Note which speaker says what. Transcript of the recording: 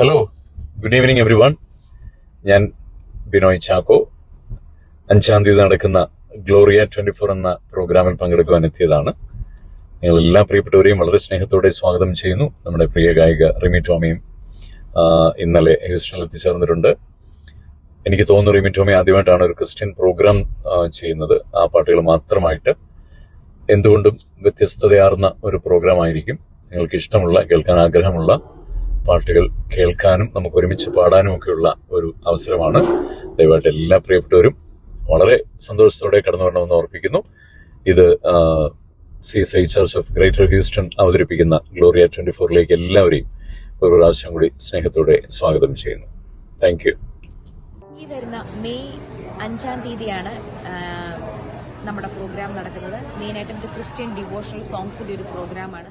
Speaker 1: Hello, good evening every one. ഞാൻ ബിനോയ് ചാക്കോ. 5-ാം തീയതി നടക്കുന്ന ഗ്ലോറിയ 24 എന്ന പ്രോഗ്രാമിൽ പങ്കെടുക്കുവാൻ എത്തിയതാണ്. നിങ്ങൾ എല്ലാ പ്രിയപ്പെട്ടവരെയും വളരെ സ്നേഹത്തോടെ സ്വാഗതം ചെയ്യുന്നു. നമ്മുടെ പ്രിയ ഗായിക റിമി ടോമിയും ഇന്നലെ ഹ്യൂസ്റ്റണിൽ എത്തിച്ചേർന്നിട്ടുണ്ട്. എനിക്ക് തോന്നുന്നു റിമി ടോമി ആദ്യമായിട്ടാണ് ഒരു ക്രിസ്ത്യൻ പ്രോഗ്രാം ചെയ്യുന്നത്. ആ പാട്ടുകൾ മാത്രമായിട്ട് എന്തുകൊണ്ടും വ്യത്യസ്തതയാർന്ന ഒരു പ്രോഗ്രാം ആയിരിക്കും. നിങ്ങൾക്ക് ഇഷ്ടമുള്ള, കേൾക്കാൻ ആഗ്രഹമുള്ള പാട്ടുകൾ കേൾക്കാനും നമുക്ക് ഒരുമിച്ച് പാടാനും ഒക്കെയുള്ള ഒരു അവസരമാണ്. ദയവായിട്ട് എല്ലാ പ്രിയപ്പെട്ടവരും വളരെ സന്തോഷത്തോടെ കടന്നു വരണമെന്ന് ഓർപ്പിക്കുന്നു. ഇത് CSI church of greater Houston അവതരിപ്പിക്കുന്ന ഗ്ലോറിയ 24ലേക്ക് എല്ലാവരെയും ഒരു പ്രാവശ്യം കൂടി സ്നേഹത്തോടെ സ്വാഗതം ചെയ്യുന്നു. Thank you.
Speaker 2: ഈ വരുന്ന മെയ് 5-ാം തീയതിയാണ് നമ്മുടെ പ്രോഗ്രാം നടക്കുന്നത്. മെയിനായിട്ടും ക്രിസ്ത്യൻ ഡിവോഷണൽ സോങ്സിന്റെ ഒരു പ്രോഗ്രാമാണ്.